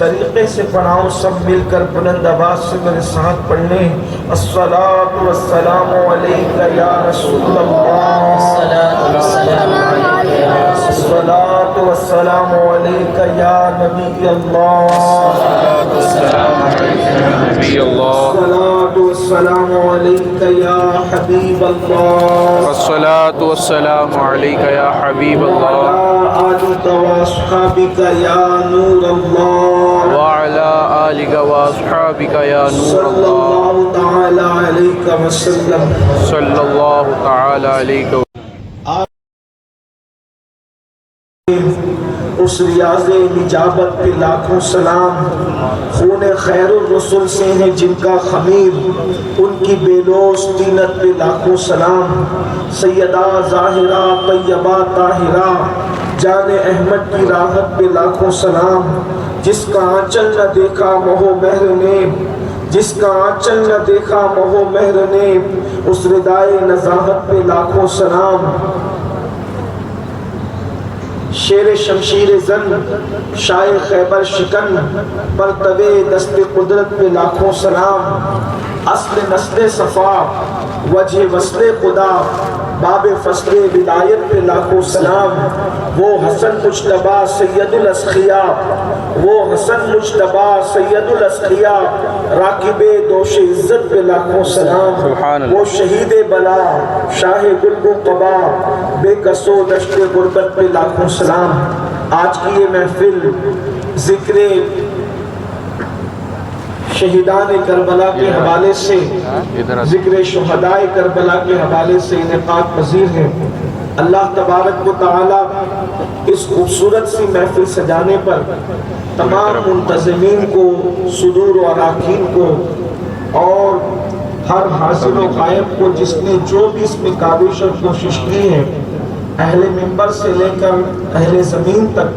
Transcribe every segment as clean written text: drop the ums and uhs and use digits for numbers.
طریقے سے پڑھاؤں، سب مل کر بلند آواز سے میرے ساتھ پڑھنے۔ الصلاۃ والسلام علیک یا رسول اللہ، الصلاۃ والسلام علیک یا نبی اللہ، الصلاۃ والسلام علیک یا حبیب اللہ، الصلاۃ والسلام علیک یا حبیب اللہ، آلک واصحابک یا نور اللہ، وعلی آلک واصحابک یا نور صلی اللہ، اللہ تعالی علیہ وسلم۔ صلی اللہ تعالی علیہ وسلم۔ اس ریاض نجابت پہ لاکھوں سلام، خون خیر الرسل سے ہیں جن کا خمیر، ان کی بے لوث طینت پہ لاکھوں سلام۔ سیدہ ظاہرہ طیبہ طاہرہ جان احمد کی راحت پہ لاکھوں سلام، جس کا آنچل نہ دیکھا مہو مہر نے، جس کا آنچل نہ دیکھا مہو مہر نے، اس ردائے نزاہت پہ لاکھوں سلام۔ شیر شمشیر زن شاہ خیبر شکن، پرتوے دست قدرت پہ لاکھوں سلام۔ اصل نسل صفا وجہ وصل خدا، باب فصل ولایت پہ لاکھوں سلام۔ وہ حسن مجتبیٰ سید الاسخیاء، وہ حسن مجتبیٰ سید الاسخیاء، راکب دوش عزت پہ لاکھوں سلام۔ وہ شہید بلا شاہ گلب و قبا، بے کسو دشت غربت پہ لاکھوں سلام۔ آج کی یہ محفل ذکر شہیدان کربلا کے حوالے سے، ذکر شہدائے کربلا کے حوالے سے انعقاد پذیر ہے۔ اللہ تبارک و تعالی اس خوبصورت سی محفل سجانے پر تمام منتظمین کو، صدور و اراکین کو، اور ہر حاضر و غائب کو جس نے جو بھی اس میں کاوش اور کوشش کی ہے، اہل منبر سے لے کر اہل زمین تک،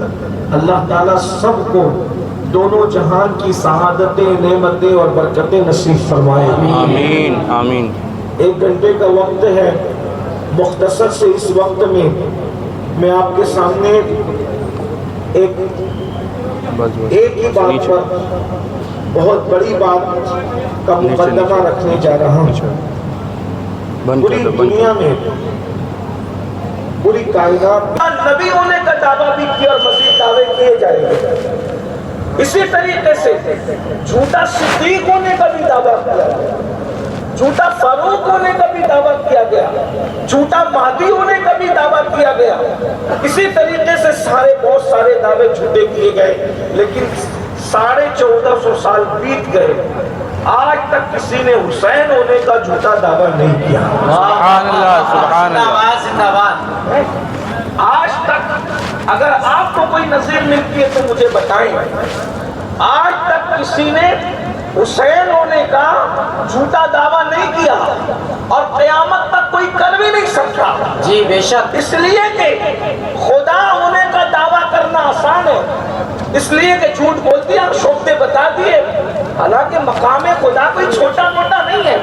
اللہ تعالیٰ سب کو دونوں جہان کی سعادتیں، نعمتیں اور برکتیں نصیب فرمائے۔ آمین آمین۔ 1 گھنٹے کا وقت ہے، مختصر سے اس وقت میں میں آپ کے سامنے ایک ہی بات پر، بہت بڑی بات کا مقدمہ رکھنے جا رہا ہوں۔ پوری دنیا میں، پوری کائنات نبی ہونے کا دعویٰ بھی کیا اور مزید دعوے کیے جائیں گے۔ اسی طریقے سے جھوٹا صدیق ہونے کا بھی دعویٰ کیا، جھوٹا فاروق ہونے کا بھی دعویٰ کیا گیا، جھوٹا مہدی ہونے کا بھی دعویٰ کیا گیا۔ اسی طریقے سے بہت سارے دعوے جھوٹے کیے گئے، لیکن 1450 سال بیت گئے، آج تک کسی نے حسین ہونے کا جھوٹا دعویٰ نہیں کیا۔ سبحان اللہ سبحان اللہ۔ آج تک اگر آپ کو کوئی نظیر ملتی ہے تو مجھے بتائیں، آج تک کسی نے حسین ہونے کا جھوٹا دعویٰ نہیں کیا، اور قیامت تک کوئی کر بھی نہیں سکتا۔ جی بے شک۔ اس لیے کہ خدا ہونے کا دعویٰ کرنا آسان ہے، اس لیے کہ جھوٹ بول دیا، شوبتے بتا دیے، حالانکہ مقام خدا کوئی چھوٹا موٹا نہیں ہے،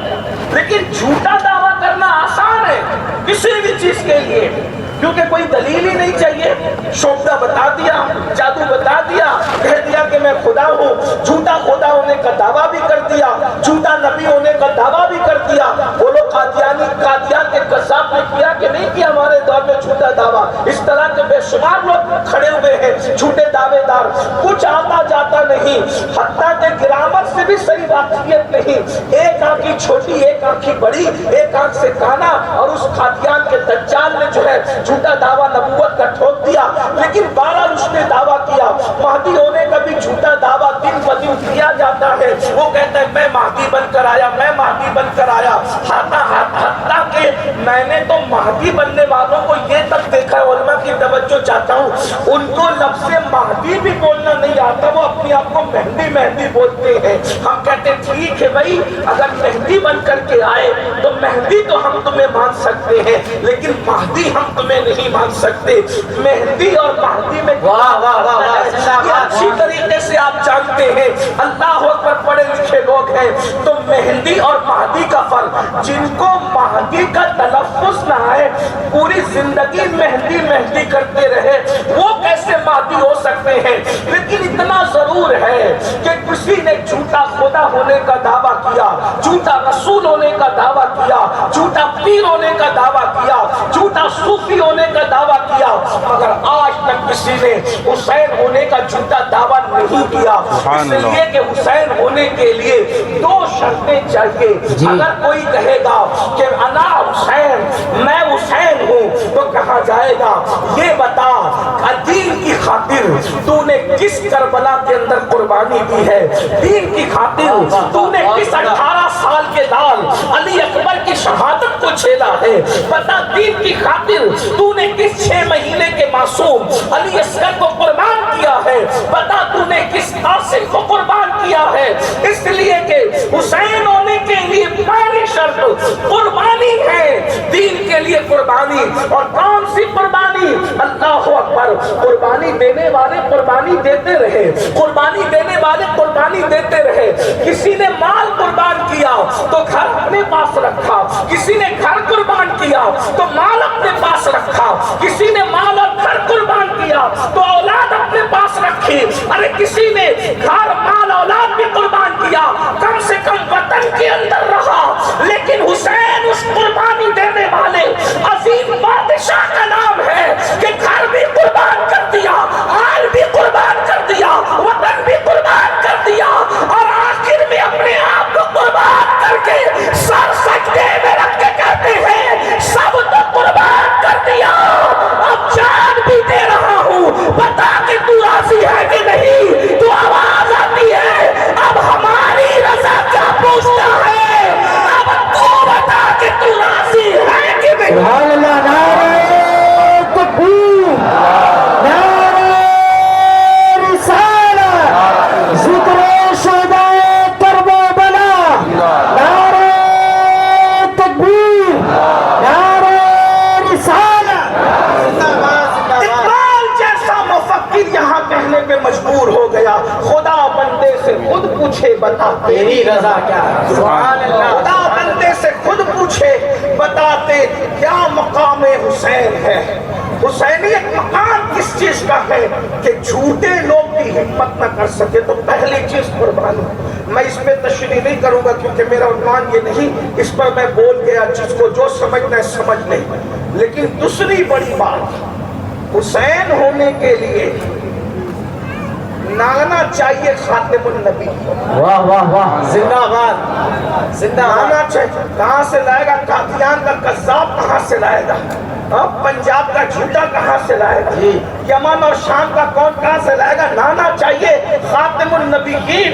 لیکن جھوٹا دعویٰ کرنا آسان ہے کسی بھی چیز کے لیے، کیونکہ کوئی دلیل ہی نہیں چاہیے۔ شوبدہ بتا دیا، جادو بتا دیا، کہہ دیا کہ میں خدا ہوں، جھوٹا خدا ہونے کا دعویٰ بھی کر دیا، جھوٹا نبی ہونے کا دعویٰ بھی کر دیا۔ بولو قادیان کے قذاب نے کیا کہ نہیں کیا ہمارے دور میں جھوٹا دعویٰ؟ اس طرح کے بے شمار لوگ کھڑے ہوئے ہیں جھوٹے دعوے دار، کچھ آتا جاتا نہیں، حتیٰ کہ گرامر سے بھی صحیح واقفیت نہیں، ایک آنکھی چھوٹی ایک آنکھی بڑی، ایک آنکھ سے کانا، اور اس قادیان کے دجال نے جو ہے جھوٹا دعویٰ نبوت کا ٹھوک دیا۔ لیکن بہرحال اس نے دعویٰ کیا، مہدی ہونے کا بھی جھوٹا دعویٰ دن بدن کیا جاتا ہے۔ وہ کہتا ہے میں مہدی بن کر آیا، میں مہدی بن کر آیا، حتیٰ کہ میں نے تو مہدی بننے والوں کو یہ تک دیکھا ہے، علماء کی توجہ چاہتا ہوں، ان کو لفظ مہدی بھی بولنا نہیں آتا، وہ اپنے آپ کو مہدی مہدی بولتے ہیں۔ ہم کہتے ہیں ٹھیک ہے بھائی، اگر مہدی بن کر کے آئے تو مہدی تو ہم تمہیں مان سکتے ہیں، لیکن مہدی ہم تمہیں نہیں مان سکتے۔ مہدی اور مہدی میں اچھی طریقے سے آپ جانتے ہیں، اللہ اکبر پڑھے لکھے لوگ ہیں تو مہدی اور مہدی کا فرق، جن کو مہدی کا تلفظ نہ آئے، پوری زندگی مہدی مہدی کرتے رہے، وہ کیسے مہدی ہو سکتے ہیں؟ لیکن اتنا ضرور ہے کہ کسی نے جھوٹا خدا ہونے کا دعویٰ کیا، جھوٹا رسول ہونے کا دعویٰ کیا، جھوٹا پیر ہونے کا دعویٰ کیا، جھوٹا صوفی ہونے کا دعویٰ کیا، مگر آج تک کسی نے حسین ہونے کا جھوٹا دعویٰ نہیں کیا۔ اس لیے کہ حسین ہونے کے لیے دو شرطیں چاہیے۔ اگر کوئی کہے گا کہ انا حسین، میں حسین ہوں، تو کہا جائے گا یہ بتا دین کی خاطر تو نے کس کربلا کے اندر قربانی دی ہے، دین کی خاطر تو نے کس 18 سال کے لال علی اکبر کی شہادت کو جھیلا ہے، بتا دین کی خاطر تو نے کس 6 مہینے کے معصوم علی اصغر کو قربان کیا ہے، بتا تو نے کس قاسم کو قربان کیا ہے۔ اس لیے کہ حسین ہونے کے لیے پہلی شرط قربانی ہے، دین کے لیے قربانی۔ اور کون سی قربانی؟ اللہ اکبر، قربانی دینے والے قربانی دیتے رہے، قربانی دینے والے قربانی دیتے رہے۔ کسی نے مال قربان کیا تو گھر اپنے پاس رکھا، کسی نے گھر قربان کیا تو مال اپنے پاس رکھا، کسی نے مال اور گھر قربان کیا تو اولاد اپنے پاس رکھی، ارے کسی نے گھر مال اولاد بھی قربان کیا، کم سے کم وطن کے اندر رہا۔ لیکن حسین اس قربانی دینے والے عظیم بادشاہ کا نام ہے کہ گھر بھی قربان کر دیا، آل بھی قربان کر دیا، وطن بھی قربان کر دیا، اور آخر میں اپنے آپ کو قربان کر کے سر سجدے میں رکھ کے کہتے ہیں سب تو قربان کر دیا، اب جان بھی دے رہا ہوں، بتا کہ تو راضی ہے کہ نہیں۔ تو آواز آتی ہے اب ہماری رضا کیا پوچھتا ہے، اب تو بتا کہ تو راضی ہے کہ نہیں۔ سبحان اللہ، نعرہ تکبیر، نعرہ رسالت، ذکر شہدائے کربلا، نعرہ تکبیر، نعرہ رسالت۔ اقبال جیسا مفکر یہاں کہنے پہ مجبور ہو گیا، خدا بندے سے خود پوچھے بتا تیری رضا کیا ہے۔ سبحان اللہ، خدا بندے سے خود پوچھے بتاتے کیا مقام حسین ہے۔ حسینیت مقام کس چیز کا ہے کہ جھوٹے لوگ بھی ہمت نہ کر سکے، تو پہلی چیز قربانی۔ میں اس میں تشریح نہیں کروں گا کیونکہ میرا عنوان یہ نہیں، اس پر میں بول گیا، جس کو جو سمجھنا ہے سمجھ لیں۔ لیکن دوسری بڑی بات، حسین ہونے کے لیے نانا چاہیے خاتم النبی۔ واہ واہ واہ، زندہ باد، زندہ نانا چاہیے، کہاں سے لائے گا؟ قادیان کا قذاب کہاں سے لائے گا؟ پنجاب کا جھوٹا کہاں سے لائے گا؟ یمن اور شام کا کون کہاں سے لائے گا؟ نانا چاہیے خاتم النبیین،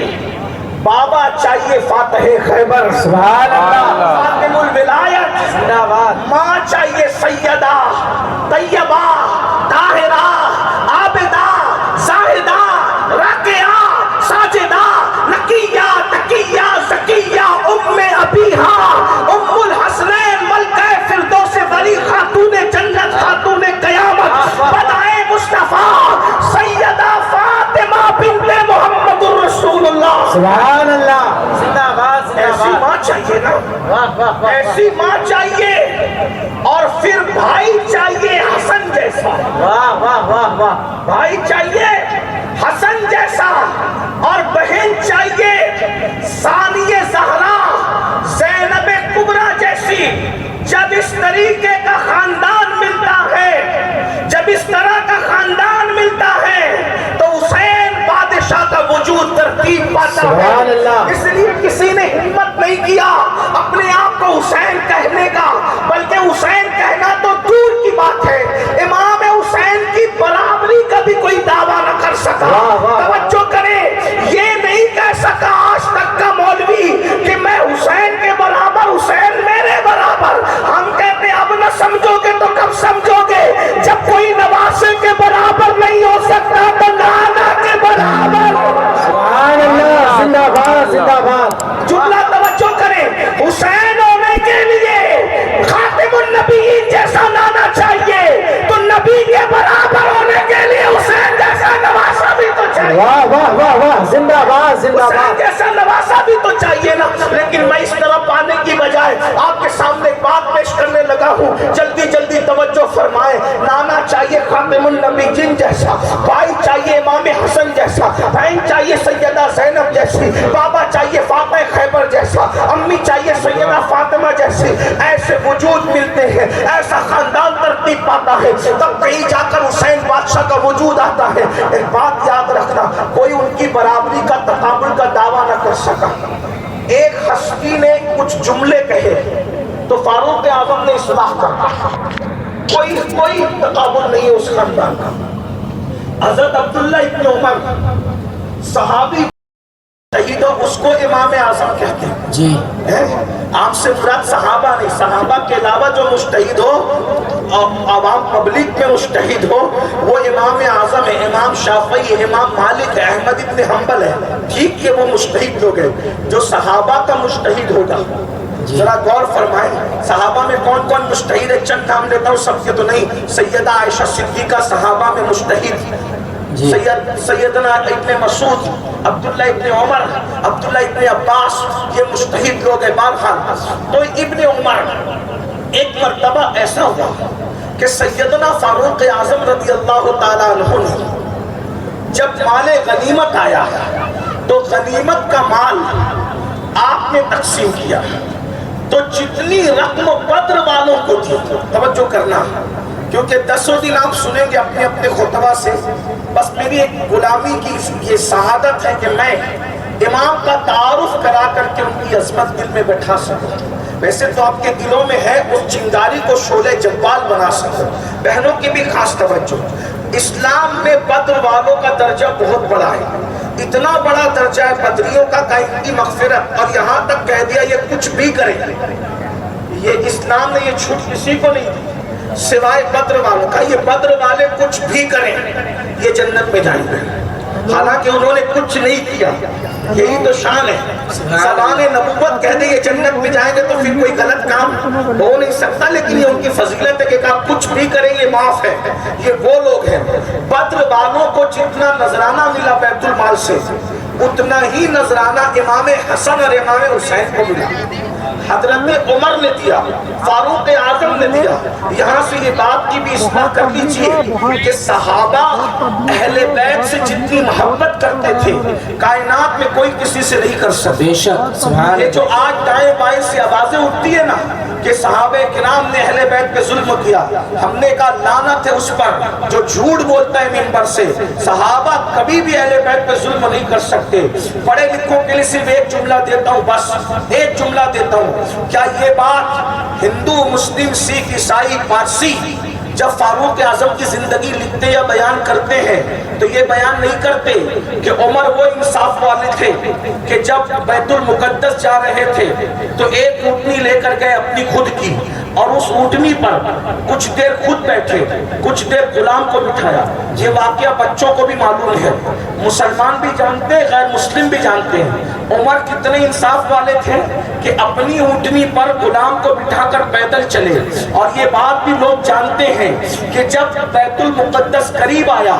بابا چاہیے فاتح خیبر، سبحان اللہ، خاتم الولایت، زندہ باد، ماں چاہیے سیدہ طیبہ طاہرہ عابدہ زاہدہ راکعہ ساجدہ نقیہ تقیہ زکیہ ام ابیہا ام الحسنین ملکہ فردوس ولی خاتون جنت خاتون قیامت بدائے مصطفیٰ سیدہ فاطمہ بنت محمد الرسول اللہ۔ سبحان اللہ، زندہ باد، ایسی ماں چاہیے نا، واہ واہ واہ، ایسی ماں چاہیے، اور پھر بھائی چاہیے حسن جیسا، واہ واہ واہ واہ، بھائی چاہیے حسن جیسا، اور بہن چاہیے ثانیہ زہرا زینب کبریٰ جیسی۔ جب اس طریقے کا خاندان ملتا ہے، جب اس طرح کا خاندان ملتا ہے تو حسین بادشاہ کا وجود ترتیب پاتا سبحان ہے۔ اللہ، اس لیے کسی نے ہمت نہیں کیا اپنے آپ کو حسین کہنے کا، بلکہ حسین کہنا تو دور کی بات ہے، امام حسین کی برابری کا بھی کوئی دعویٰ نہ کر سکا۔ واہ واہ، توجہ کریں، یہ نہیں کہہ سکا آج تک کا مولوی کہ میں حسین کے برابر، حسین میرے برابر۔ ہم کہتے ہیں اب نہ سمجھو گے تو کب سمجھو گے؟ جب کوئی نواسے کے برابر نہیں ہو سکتا تو نانا کے برابر۔ سبحان اللہ، زندہ باد، زندہ باد، جملہ توجہ کریں، حسین ہونے کے لیے خاتم النبیین جیسا نانا چاہیے، تو نبی کے برابر ہونے کے لیے حسین جیسا نواسا بھی تو چاہیے۔ واہ واہ واہ واہ، زندہ باد، زندہ حسین باد، جیسا نواسا بھی تو چاہیے نا۔ لیکن میں اس طرح پانے کی بجائے آپ کے سامنے ایک بات پیش کرنے لگا ہوں، جلدی جلدی توجہ فرمائیں۔ نانا چاہیے خاتم النبیین جیسا، بھائی چاہیے امام حسن جیسا، بہن چاہیے سیدہ زینب جیسی، بابا چاہیے فاطمہ خیبر جیسا، امی چاہیے سیدہ فاطمہ جیسی، ایسے وجود ملتے ہیں، ایسا خاندان ترتیب پاتا ہے، تب کہیں جا کر حسین بادشاہ کا وجود آتا ہے۔ ایک بات یاد رکھنا، کوئی ان کی برابری کا تقابل کا دعویٰ نہ کر سکا۔ ایک ہستی نے کچھ جملے کہے تو فاروق اعظم نے اصلاح کر، کوئی تقابل نہیں ہے اس خاندان کا۔ حضرت عبداللہ ابن عمر صحابی شہید، اس کو امام اعظم کہتے ہیں جی۔ عام سے مراد صحابہ نہیں، صحابہ کے علاوہ جو مجتہد ہو، عوام پبلک میں مجتہد ہو، وہ امام اعظم ہے۔ امام شافعی، امام مالک، احمد ابن حنبل ہے، ٹھیک ہے وہ مجتہد لوگ ہیں۔ جو صحابہ کا مجتہد ہوگا، ذرا غور فرمائیں، صحابہ میں کون کون مجتہد ہے؟ چند نام لیتا ہوں، سب کے تو نہیں۔ سیدہ عائشہ صدیقہ صحابہ میں مجتہد، سیدنا ابن مسعود، عبداللہ ابن عمر، عبداللہ ابن عباس، یہ مجتہد لوگ ہیں۔ بہرحال تو ابن عمر، ایک مرتبہ ایسا ہوا کہ سیدنا فاروق اعظم رضی اللہ تعالیٰ عنہ نے جب مال غنیمت آیا تو غنیمت کا مال آپ نے تقسیم کیا، تو جتنی رقم بدر والوں کو دی، توجہ کرنا کیونکہ 10 دن آپ سنیں گے اپنے اپنے خطبہ سے، بس میری ایک غلامی کی یہ سعادت ہے کہ میں امام کا تعارف کرا کر کے ان کی عظمت دل میں بٹھا سکوں۔ ویسے تو آپ کے دلوں میں ہے، اس چنگاری کو شعلہ جوال بنا سکوں۔ بہنوں کی بھی خاص توجہ، اسلام میں بدر والوں کا درجہ بہت بڑا ہے، اتنا بڑا درجہ ہے بدریوں کا کہ ان کی مغفرت، اور یہاں تک کہہ دیا یہ کچھ بھی کریں، یہ اسلام نے یہ چھوٹ کسی کو نہیں دی سوائے بدر والوں کا، یہ بدر والے کچھ بھی کریں یہ جنت میں جائیں گے، حالانکہ انہوں نے کچھ نہیں کیا۔ یہی تو شان ہے، زبان نبوت کہہ دے یہ جنت میں جائیں گے تو پھر کوئی غلط کام ہو نہیں سکتا، لیکن یہ ان کی فضیلت ہے کہ آپ کچھ بھی کریں یہ معاف ہے۔ یہ وہ لوگ ہیں، بدر والوں کو جتنا نذرانہ ملا بیت المال سے، اتنا ہی نذرانہ امام حسن اور امام حسین کو ملا۔ حضرت عمر نے دیا، فاروق اعظم نے دیا۔ یہاں سے یہ بات کی بھی اصلاح کر لیجیے کہ صحابہ اہل بیت سے جتنی محبت کرتے تھے کائنات میں کوئی کسی سے نہیں کر سکتے۔ بے شک، یہ جو آج دائیں بائیں سے آوازیں اٹھتی ہے نا کہ صحابہ کرام نے اہل بیت پہ ظلم کیا، ہم نے کہا لعنت ہے اس پر جو جھوٹ بولتا ہے منبر سے۔ صحابہ کبھی بھی اہل بیت پہ ظلم نہیں کر سکتے۔ پڑھے لکھوں کے لیے صرف ایک جملہ دیتا ہوں، بس ایک جملہ دیتا ہوں۔ کیا یہ بات ہندو، مسلم، سکھ، عیسائی، پارسی جب فاروق اعظم کی زندگی لکھتے یا بیان کرتے ہیں تو یہ بیان نہیں کرتے کہ عمر وہ انصاف والے تھے کہ جب بیت المقدس جا رہے تھے تو ایک اونٹنی لے کر گئے اپنی خود کی، اور اس اونٹنی پر کچھ دیر خود بیٹھے، کچھ دیر غلام کو بٹھایا۔ یہ واقعہ بچوں کو بھی معلوم ہے، مسلمان بھی جانتے ہیں، غیر مسلم بھی جانتے ہیں۔ عمر کتنے انصاف والے تھے کہ اپنی اونٹنی پر غلام کو بٹھا کر پیدل چلے۔ اور یہ بات بھی لوگ جانتے ہیں کہ جب بیت المقدس قریب آیا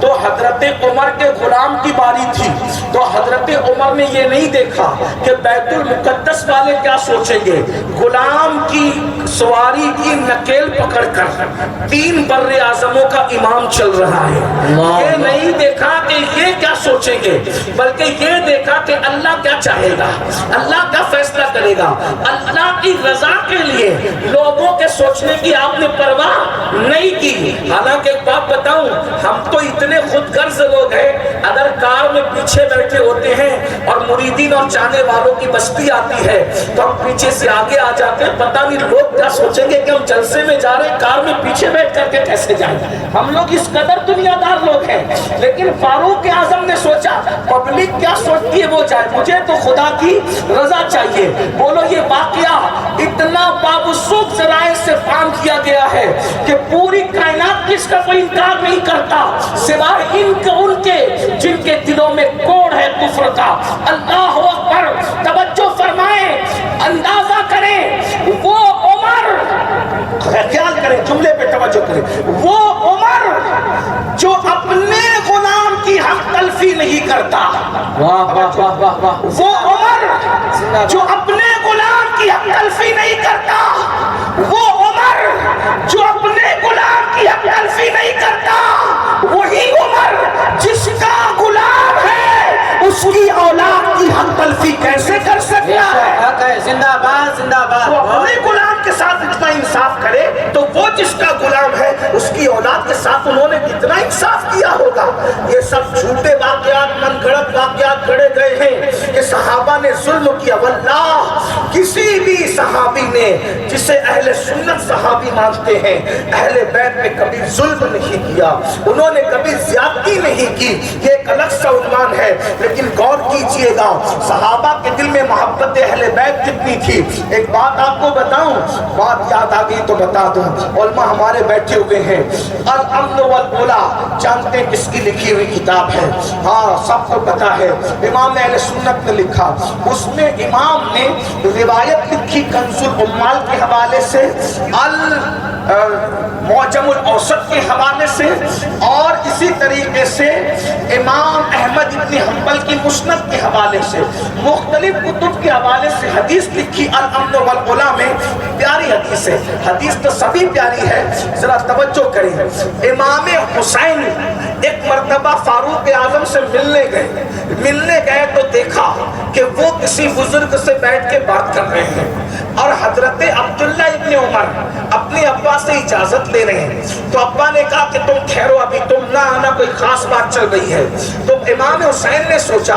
تو حضرت عمر کے غلام کی باری تھی، تو حضرت عمر نے یہ نہیں دیکھا کہ بیت المقدس والے کیا سوچیں گے۔ غلام کی سواری کی نکیل پکڑ کر 3 بر اعظموں کا امام چل رہا ہے، یہ نہیں دیکھا کہ یہ کیا سوچیں گے، بلکہ یہ دیکھا کہ اللہ کیا چاہے گا، اللہ کیا فیصلہ کرے گا۔ اللہ کی رضا کے لیے لوگوں کے سوچنے کی آپ نے پرواہ نہیں کی۔ حالانکہ ایک بات بتاؤں، ہم تو اتنے خود غرض لوگ ہیں، اگر کار میں پیچھے بیٹھے ہوتے ہیں اور مریدین اور چاہنے والوں کی بستی آتی ہے تو ہم پیچھے سے آگے آ جاتے ہیں، پتہ نہیں لوگ کیا سوچیں گے کہ ہم جلسے میں جا رہے ہیں، کار میں پیچھے بیٹھ کر کے کیسے جائیں۔ ہم لوگ اس قدر دنیا دار لوگ ہیں، لیکن فاروق اعظم نے سوچا پبلک کیا سوچتی ہے وہ جائے، مجھے تو خدا کی رضا چاہیے۔ بولو یہ واقعہ اتنا بابسوخ ذرائع سے فہم کیا گیا ہے کہ پوری کائنات کس کا کوئی انکار نہیں کرتا سوائے ان کے جن کے دلوں میں کوڑ ہے کفر کا۔ اللہ اکبر، توجہ فرمائیں، اندازہ کریں، وہ عمر، خیال کریں، جملے پہ توجہ کریں، وہ عمر جو اپنے غلام کی حق تلفی نہیں کرتا، وہ عمر جو اپنے غلام کی حق تلفی نہیں کرتا، وہ عمر جو اپنے غلام کی حق تلفی نہیں کرتا، وہی عمر جس کا غلام ہے اس کی اولاد کی تلفی کیسے کر سکتا ہے؟ زندہ باد زندہ وہ باد. اپنے غلام کے ساتھ اتنا انصاف کرے تو وہ جس کا غلام ہے اس کی اولاد کے ساتھ انہوں نے کتنا انصاف کیا ہوگا. یہ سب جھوٹے واقعات، من گھڑت واقعات گھڑے گئے ہیں کہ صحابہ نے ظلم کیا. واللہ کسی بھی صحابی نے جسے اہل سنت صحابی مانتے ہیں اہل بیت میں کبھی ظلم نہیں کیا، انہوں نے کبھی زیادتی نہیں کی. یہ ایک الگ سا عنوان ہے، لیکن غور کیجئے گا صحابہ کے دل میں محبت اہل بیت کتنی تھی. ایک بات آپ کو بتاؤں، بات یاد آ گئی تو بتا دوں. علماء ہمارے بیٹھے ہوئے ہیں. الامن والعلا جانتے ہیں کس کی لکھی ہوئی کتاب ہے؟ ہاں سب کو پتا ہے، امام اہل سنت نے لکھا. اس میں امام نے روایت لکھی کنز العمال کے حوالے سے، معجم الاوسط کے حوالے سے، اور اسی طریقے سے امام احمد ابن حنبل کی مسند کے حوالے سے، مختلف کتب کے حوالے سے حدیث لکھی. الامن والعلا میں پیاری حدیث ہے، حدیث تو سبھی پیاری ہے، ذرا توجہ کریں. امام حسین ایک مرتبہ فاروق اعظم سے ملنے گئے تو دیکھا کہ وہ کسی بزرگ سے بیٹھ کے بات کر رہے ہیں اور حضرت عبداللہ ابن عمر اپنے ابا سے اجازت لے رہے ہیں. تو ابا نے کہا کہ تم ٹھہرو، ابھی تم نہ آنا، کوئی خاص بات چل رہی ہے. تو امام حسین نے سوچا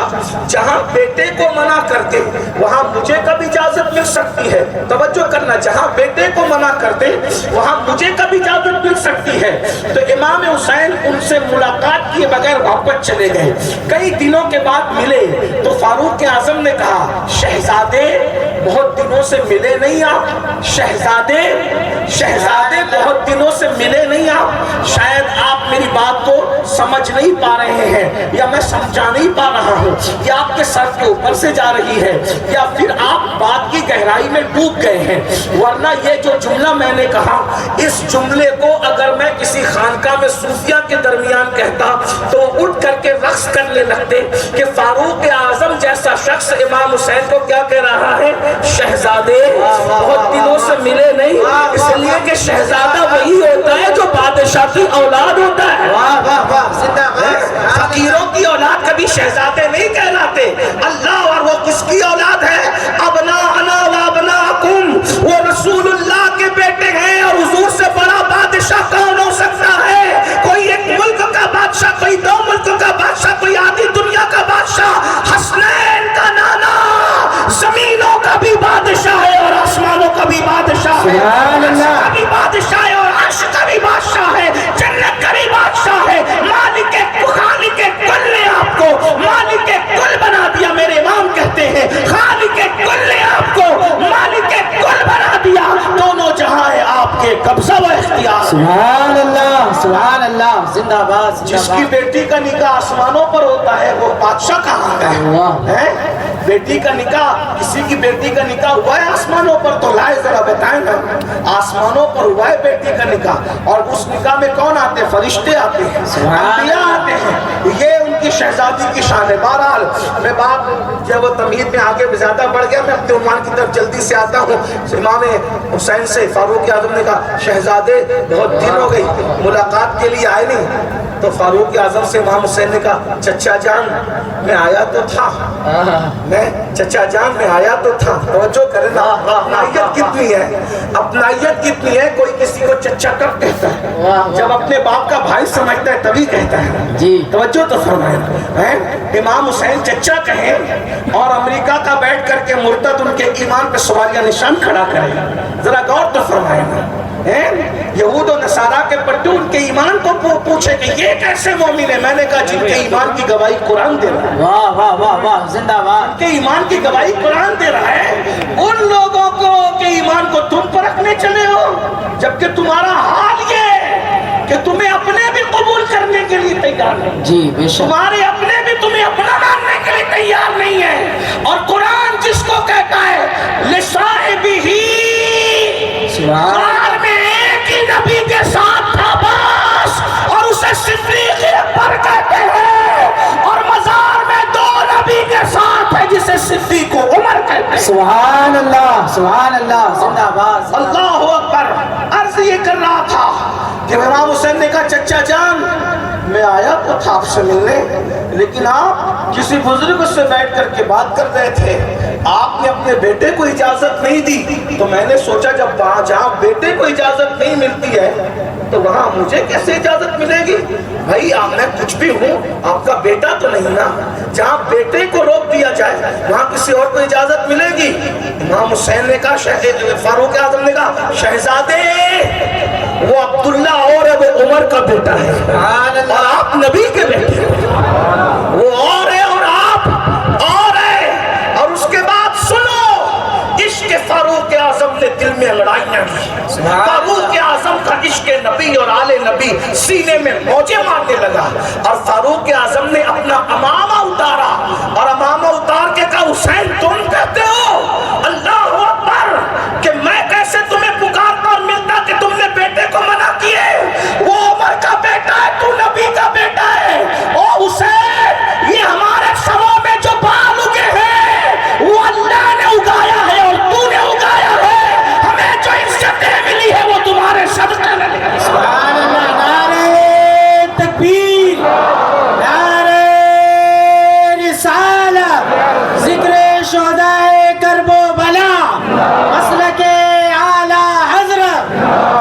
جہاں بیٹے کو منع کرتے وہاں مجھے کب اجازت مل سکتی ہے. توجہ کرنا، جہاں بیٹے کو منع کرتے وہاں مجھے کب اجازت مل سکتی ہے. تو امام حسین ان سے ملاقات کیے بغیر واپس چلے گئے. کئی دنوں کے بعد ملے تو فاروق اعظم نے کہا شہزادے بہت دنوں سے ملے نہیں آپ، شہزادے بہت دنوں سے ملے نہیں آپ، شاید آپ میری بات کو سمجھ نہیں پا رہے ہیں یا میں سمجھا نہیں پا رہا ہوں، یا آپ کے سر کے اوپر سے جا رہی ہے، یا پھر آپ بات کی گہرائی میں ڈوب گئے ہیں. ورنہ یہ جو جملہ میں نے کہا، اس جملے کو اگر میں کسی خانقاہ میں صوفیہ کے درمیان کہتا تو اٹھ کر کے رقص کرنے لگتے کہ فاروق اعظم جیسا شخص امام حسین کو کیا کہہ رہا ہے؟ شہزادے بہت دنوں سے ملے نہیں. اس لیے کہ شہزادہ وہی ہوتا ہے جو بادشاہ کی اولاد ہوتا ہے. فقیروں کی اولاد کبھی شہزادے نہیں کہلاتے. اللہ اور وہ کس کی اولاد ہے؟ ابناءنا و ابناءکم، وہ رسول اللہ کے بیٹے ہیں. اور حضور سے بڑا بادشاہ کون ہو سکتا ہے؟ کوئی ایک ملک کا بادشاہ، کوئی دو ملک کا بادشاہ، کوئی آدھی دنیا کا بادشاہ. حسنین کا نانا زمینوں کا بھی بادشاہ ہے اور آسمانوں کا بھی بادشاہ ہے، کا بھی بادشاہ ہے اور عرش کا بھی بادشاہ ہے، جنت کا بھی بادشاہ ہے. مالک کل نے آپ کو مالک کل بنا دیا. میرے امام کہتے ہیں خالق کل نے آپ کو مالک کل بنا دیا. دونوں جہاں ہے آپ کے قبضہ و اختیار. سبحان اللہ زندہ باد. جس کی بیٹی کا نکاح آسمانوں پر ہوتا ہے وہ بادشاہ کہاں کا ہے؟ بیٹی کا نکاح، کسی کی بیٹی کا نکاح ہوا ہے آسمانوں پر تو لائے ذرا بتائیں نا. آسمانوں پر ہوا ہے بیٹی کا نکاح، اور اس نکاح میں کون آتے ہیں؟ فرشتے آتے ہیں، انبیاء آتے ہیں. یہ ان کی شہزادی کی شان ہے. بہرحال میں بات جب وہ تمہید میں آگے زیادہ بڑھ گیا، میں اپنے عنوان کی طرف جلدی سے آتا ہوں. امام حسین سے فاروق اعظم نے کہا شہزادے بہت دن ہو گئی ملاقات کے لیے آئے نہیں. تو فاروق اعظم سے امام حسین نے کہا چچا جان میں آیا تو تھا، میں آیا تو تھا. توجہ کرنا، اپنائیت کتنی ہے، اپنائیت کتنی ہے. کوئی کسی کو چچا کب کہتا ہے؟ جب اپنے باپ کا بھائی سمجھتا ہے تبھی کہتا ہے. جی توجہ تو فرمائیں. امام حسین چچا کہیں اور امریکہ کا بیٹھ کر کے مرتد ان کے ایمان پہ سوالیہ نشان کھڑا کرے. ذرا غور تو فرمائیں. یہود و نصارہ کے پٹو ان کے ایمان کو پوچھے کہ یہ کیسے مومن ہے. میں نے کہا جن کے ایمان کی گواہی قرآن دے رہا ہے. واہ واہ واہ واہ زندہ باد. کہ ایمان کی گواہی قرآن دے رہا ہے. ان لوگوں کو کہ ایمان کو تم پر رکھنے چلے ہو، جبکہ تمہارا حال یہ کہ تمہیں اپنے بھی قبول کرنے کے لیے تیار نہیں. جی بے شک. تمہارے اپنے بھی تمہیں اپنا ماننے کے لیے تیار نہیں ہے. اور قرآن جس کو کہتا ہے لصاحبہ، قرآن میں ایک ہی نبی کے ساتھ تھا بس، اور اسے صدیق اکبر کہتے ہیں. اور مزار میں دو نبی کے ساتھ ہے جسے صدیق عمر کہتے ہیں. سبحان اللہ زندہ باد. اللہ اکبر. عرض یہ کر رہا تھا کہ امام حسین نے کہا چچا جان میں آیا تو تھا آپ سے ملنے، لیکن آپ کسی بزرگ سے بیٹھ کر کے بات کر رہے تھے، آپ نے اپنے بیٹے کو اجازت نہیں دی، تو میں نے سوچا جب وہاں جہاں بیٹے کو اجازت نہیں ملتی ہے تو وہاں مجھے کیسے اجازت ملے گی؟ بھائی آپ میں کچھ بھی ہوں، آپ کا بیٹا تو نہیں نا، جہاں بیٹے کو روک دیا جائے وہاں کسی اور کو اجازت ملے گی؟ امام حسین نے کہا، فاروق اعظم نے کہا، شہزادے وہ عبداللہ اور ہے، وہ عمر کا بیٹا ہے، اور آپ نبی کے بیٹے ہیں، وہ اور ہے اور آپ اور ہے۔ اور اس کے بعد سنو، عشق فاروق اعظم نے دل میں لڑائیاں کی، فاروق اعظم کا عشق نبی اور آل نبی سینے میں موجیں مارنے لگا، اور فاروق اعظم نے اپنا امامہ اتارا، اور امامہ اتار کے کہا، حسین تم کہتے ہو اللہ اکبر کہ میں کیسے تمہیں پکارتا اور ملتا کہ تم نے بیٹے کو منع کیے؟ وہ عمر کا بیٹا ہے، تو نبی کا بیٹا ہے۔ او حسین، یہ ہمارے سروں میں جو بال اگے ہیں وہ اللہ نے اگایا ہے اور تو نے اگایا ہے، ہمیں جو عزتیں ملی ہے وہ تمہارے صدقے میں ملی ہے۔ سبحان اللہ، نعرہ تکبیر، نعرہ رسالت، ذکر شہدائے کرب و بلا، مسلک اعلی حضرت،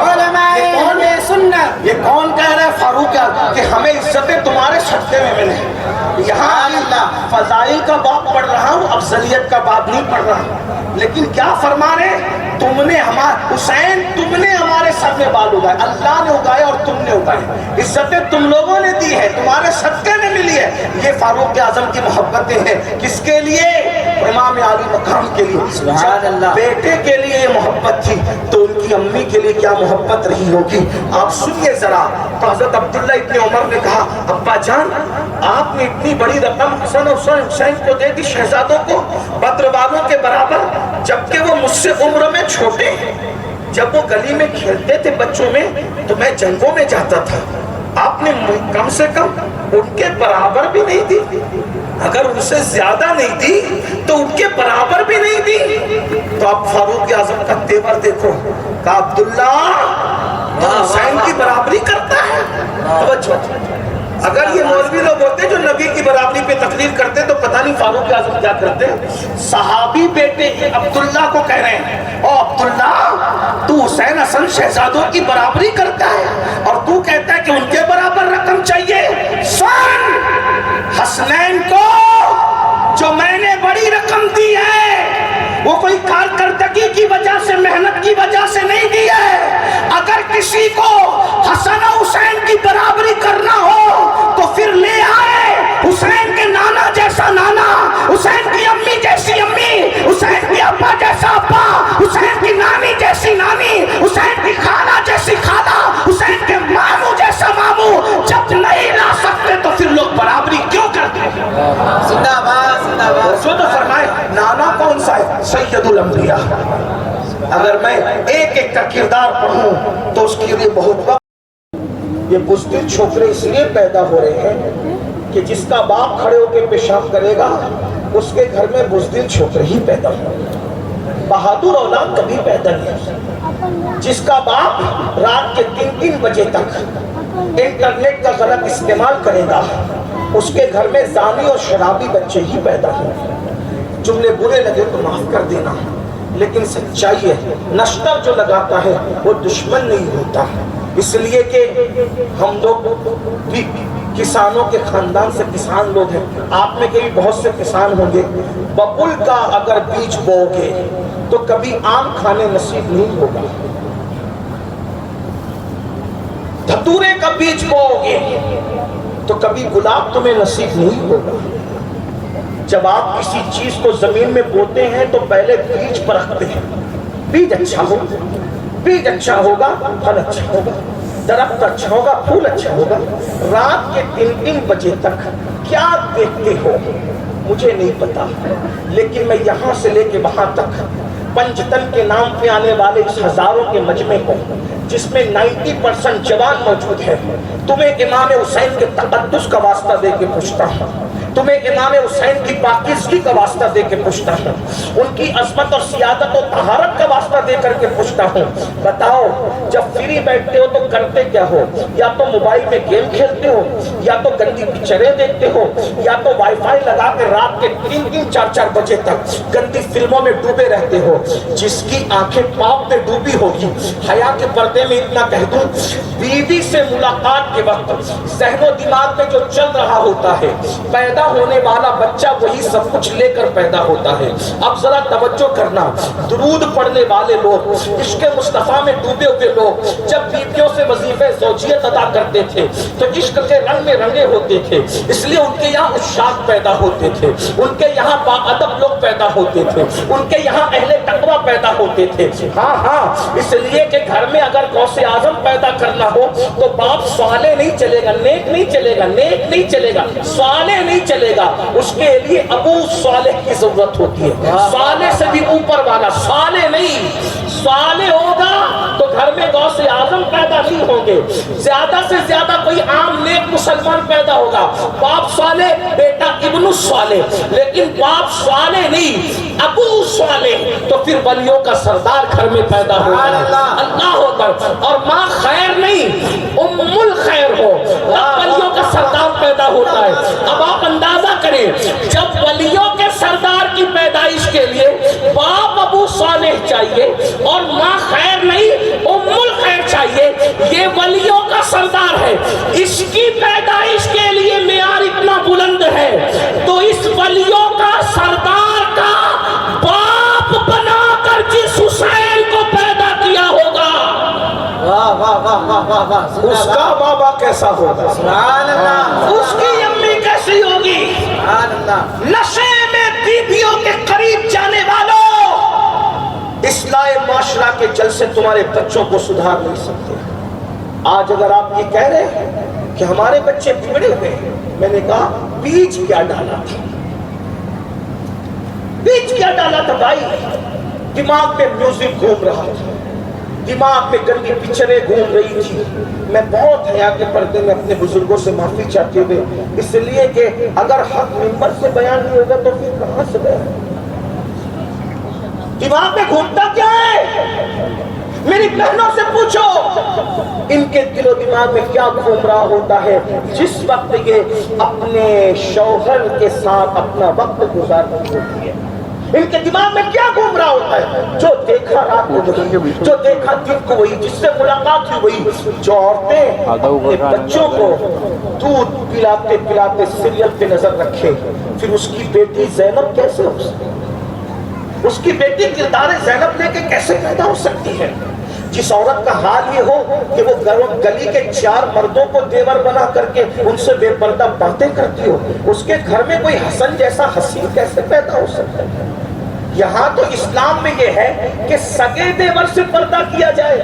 علماء اہل سنت۔ یہ کون کہہ رہا ہے فاروق کہ ہمیں عزتیں تمہارے صدقے میں ملیں؟ یہاں فضائل کا باب پڑھ رہا ہوں، افضلیت کا باب نہیں پڑھ رہا، لیکن کیا فرما رہے؟ تم نے حسین تم نے ہمارے سر میں بال اگائے، اللہ نے اگائے اور تم نے اگائے، عزتیں تم لوگوں نے دی ہے، تمہارے صدقے میں ملی ہے۔ یہ فاروق اعظم کی محبتیں ہیں، کس کے لیے؟ امام عالی مقام کے لیے۔ سبحان اللہ۔ بیٹے کے لیے یہ محبت تھی تو ان کی امی کے لیے کیا محبت رہی ہوگی؟ آپ سنیے ذرا، تو حضرت عبداللہ ابن عمر نے کہا، ابا جان آپ نے اتنی بڑی رقم حسن اور حسین کو دے دی، شہزادوں کو، بدر والوں کے برابر، جبکہ وہ مجھ سے عمر میں چھوٹے ہیں۔ جب وہ گلی میں کھیلتے تھے بچوں میں تو میں جنگوں میں جاتا تھا، آپ نے کم سے کم ان کے برابر بھی نہیں دی، اگر ان سے زیادہ نہیں دی تو ان کے برابر بھی نہیں دی۔ تو آپ فاروق اعظم کا تیور دیکھو، کہا عبداللہ حسین کی برابری کرتا ہے۔ توجہ، اگر یہ مولوی لوگ ہوتے جو نبی کی برابری پہ تقریر کرتے تو پتہ نہیں فاروق اعظم کیا کرتے۔ صحابی بیٹے عبداللہ کو کہہ رہے ہیں، او عبداللہ تو حسین حسن شہزادوں کی برابری کرتا ہے اور تو کہتا ہے کہ ان کے برابر رقم چاہیے۔ سن، حسنین کو جو میں نے بڑی رقم دی ہے وہ کوئی کارکردگی کی وجہ سے، محنت کی وجہ سے نہیں دی ہے۔ اگر کسی کو حسن و حسین کی برابری کرنا ہو تو پھر لے آئے حسین کے نانا جیسا نانا، حسین کی امی جیسی امی، حسین کی ابا جیسا ابا، حسین کی نانی جیسی نانی، حسین کی خالہ جیسی خالہ، حسین کے ماموں جیسا ماموں۔ جب نہیں لا سکتے تو پھر لوگ برابری کیوں کرتے ہیں؟ زندہ باد، زندہ باد۔ سو تو فرمائے نانا کون سا ہے؟ سید الانبیاء۔ اگر میں ایک ایک کا کردار پڑھوں تو اس کے لیے بہت وقت۔ یہ بزدل چھوکرے اس لیے پیدا ہو رہے ہیں کہ جس کا باپ کھڑے ہو کے پیشاب کرے گا اس کے گھر میں بزدل چھوکرے ہی پیدا ہوں گے، بہادر اولاد کبھی پیدا نہیں۔ جس کا باپ رات کے 3 بجے تک انٹرنیٹ کا غلط استعمال کرے گا اس کے گھر میں زانی اور شرابی بچے ہی پیدا ہوں گے۔ جملے برے لگے تو معاف کر دینا، لیکن سچائی ہے، نشتر جو لگاتا ہے وہ دشمن نہیں ہوتا، اس لیے کہ ہم لوگ بھی کسانوں کے خاندان سے کسان لوگ ہیں۔ آپ میں کئی بہت سے کسان ہوں گے، ببول کا اگر بیج بو گے تو کبھی آم کھانے نصیب نہیں ہوگا، دھتورے کا بیج بو گے تو کبھی گلاب تمہیں نصیب نہیں ہوگا۔ جب آپ کسی چیز کو زمین میں بوتے ہیں تو پہلے بیج پرکھتے ہیں، بیج اچھا ہوگا، بیج اچھا ہوگا پھل اچھا ہوگا، درخت اچھا ہوگا پھول اچھا ہوگا۔ رات کے 3 بجے تک کیا دیکھتے ہو مجھے نہیں پتا، لیکن میں یہاں سے لے کے وہاں تک پنجتن کے نام پہ آنے والے اس ہزاروں کے مجمع کو جس میں 90% جوان موجود ہے، تمہیں امام حسین کے تقدس کا واسطہ دے کے پوچھتا ہوں، تمہیں امام حسین کی پاکیزگی کا واسطہ دے کے پوچھتا ہوں، ان کی عظمت اور سیادت و طہارت کا واسطہ دے کر کے پوچھتا ہوں، بتاؤ جب فری بیٹھتے ہو تو کرتے کیا ہو؟ یا تو موبائل میں گیم کھیلتے ہو، یا تو گندی پکچریں دیکھتے ہو، یا تو وائی فائی لگا کے رات کے 3-4 بجے تک گندی فلموں میں ڈوبے رہتے ہو۔ جس کی آنکھیں پاپ میں ڈوبی ہوگی، حیا کے پردے میں اتنا کہہ دوں، بیوی سے ملاقات کے وقت ذہن و دماغ میں جو چل رہا ہوتا ہے، پیدا ہونے والا بچہ وہی سب کچھ لے کر پیدا ہوتا ہے۔ اب ذرا توجہ کرنا، درود پڑھنے والے لوگ، عشق مصطفیٰ میں ڈوبے ہوئے لوگ جب بیویوں سے وظیفہ زوجیت ادا کرتے تھے تو عشق کے رنگ میں رنگے ہوتے تھے، اس لیے ان کے یہاں عشاق پیدا ہوتے تھے، ان کے یہاں باادب لوگ پیدا ہوتے تھے، ان کے یہاں اہل تقویٰ پیدا ہوتے تھے۔ ہاں اس لیے کہ گھر میں اگر غوث اعظم پیدا کرنا ہو تو باپ صالح نہیں چلے گا، نیک نہیں چلے گا، نیک نہیں چلے گا، صالح نہیں چلے گا، اس کے لیے ابو صالح کی ضرورت ہوتی ہے، صالح سے بھی اوپر والا، صالح نہیں، صالح ہوگا تو گھر میں غوث اعظم پیدا نہیں ہوں گے، زیادہ سے زیادہ کوئی عام نیک مسلمان پیدا ہوگا، باپ صالح بیٹا ابن الصالح، لیکن باپ صالح نہیں ابو صالح، تو پھر ولیوں کا سردار گھر میں پیدا ہوگا، اللہ اکبر، اور ماں خیر نہیں ام الخیر ہو، تب ولیوں کا سردار پیدا ہوتا ہے۔ اب آپ اندازہ کریں، جب ولیوں کے سردار کی پیدائش کے لیے باپ ابو صالح چاہیے اور ماں خیر نہیں ام الخیر چاہیے، یہ ولیوں کا سردار ہے، اس کی پیدائش کے لیے معیار اتنا بلند ہے، تو اس ولیوں کا سردار کا باپ بنا کر جس حسین کو پیدا کیا ہوگا، اس کا بابا کیسا ہوگا، اس کی امی کیسی ہوگی؟ نشے میں بیویوں کے قریب جانے والوں، اصلاح معاشرہ کے جلسے تمہارے بچوں کو سدھار نہیں سکتے۔ آج اگر آپ یہ کہہ رہے ہیں کہ ہمارے بچے بگڑے ہوئے ہیں، میں نے کہا بیج کیا ڈالا تھا، بیج کیا ڈالا تھا بھائی؟ دماغ میں میوزک گھوم رہا تھا، دماغ میں گندی پکچریں گھوم رہی تھی۔ میں بہت حیا کے پردے میں اپنے بزرگوں سے معافی چاہتے ہوئے، اس لیے کہ اگر حق منبر سے بیان نہیں ہوگا تو پھر کہاں سے بیان؟ دماغ میں گھومتا کیا ہے؟ میری بہنوں سے پوچھو ان کے دل و دماغ میں کیا گھوم رہا ہوتا ہے جس وقت یہ اپنے شوہر کے ساتھ اپنا وقت گزارتی ہوتی ہے۔ ان کے دماغ میں کیا گھوم رہا ہوتا ہے؟ جو دیکھا رات کو وہی، جو دیکھا دن کو وہی، جس سے ملاقات ہوئی وہی۔ جو عورتیں اپنے بچوں کو دودھ پلاتے پلاتے سیریل پہ نظر رکھے، پھر اس کی بیٹی زینب کیسے ہو سکتی؟ اس کی بیٹی کردار زینب لے کے کیسے پیدا ہو سکتی ہے؟ جس عورت کا حال یہ ہو کہ وہ گلی کے 4 مردوں کو دیور بنا کر کے ان سے بے پردہ باتیں کرتی ہو، اس کے گھر میں کوئی حسن جیسا حسین کیسے پیدا ہو سکتا ہے؟ یہاں تو اسلام میں یہ ہے کہ سگے دیور سے پردہ کیا جائے،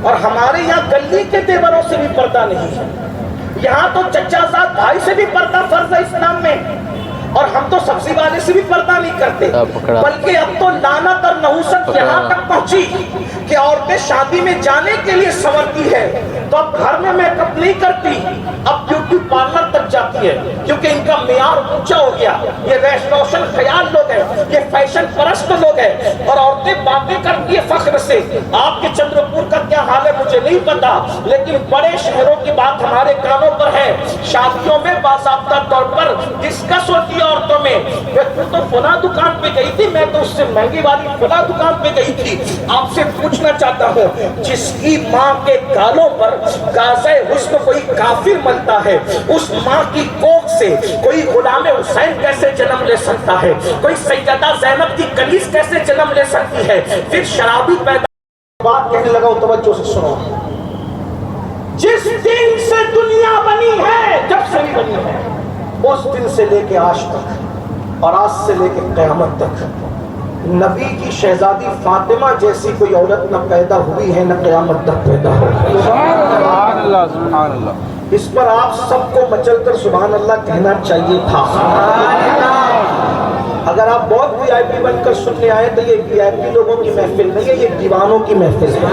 اور ہمارے یہاں گلی کے دیوروں سے بھی پردہ نہیں ہے۔ یہاں تو چچا زاد بھائی سے بھی پردہ فرض ہے اسلام میں، اور ہم تو سبزی والے سے بھی پردہ نہیں کرتے، بلکہ اب تو لعنت اور نحوست یہاں تک پہنچی کہ عورتیں شادی میں جانے کے لیے سنورتی ہے تو اب گھر میں میک اپ نہیں کرتی، اب بیوٹی پارلر تک جاتی ہے، کیونکہ ان کا معیار اونچا ہو گیا۔ یہ روشن خیال لوگ ہیں، یہ فیشن پرست لوگ ہیں، اور عورتیں باتیں کرتی ہے فخر سے۔ آپ کے چندر پور کا کیا حال ہے مجھے نہیں پتا، لیکن بڑے شہروں کی بات ہمارے کانوں پر ہے۔ شادیوں میں باضابطہ طور پر ڈسکس ہوتی ہے عورتوں میں، تو فلاں دکان پہ گئی تھی، میں تو اس سے مہنگی والی فلاں دکان پہ گئی تھی۔ آپ سے پوچھنا چاہتا ہوں، جس کی ماں کے گالوں پر غازہ حسن کوئی کافر ملتا ہے، اس ماں کی کوکھ سے کوئی غلام حسین کیسے جنم لے سکتا ہے؟ کوئی سیدہ زینب کی کنیز کیسے جنم لے سکتی ہے؟ پھر شرابی پیدا بات کہنے لگا ہوں، توجہ سے سنو۔ جس دن سے دنیا بنی ہے، جب سے بھی بنی ہے، اس دن سے لے کے آج تک اور آج سے لے کے قیامت تک نبی کی شہزادی فاطمہ جیسی کوئی عورت نہ پیدا ہوئی ہے، نہ قیامت تک پیدا ہوگی۔ سبحان اللہ، سبحان اللہ۔ اس پر آپ سب کو مچل کر سبحان اللہ کہنا چاہیے تھا۔ اگر آپ بہت وی آئی پی بن کر سننے آئے تو یہ وی آئی پی لوگوں کی محفل نہیں ہے، یہ دیوانوں کی محفل ہے۔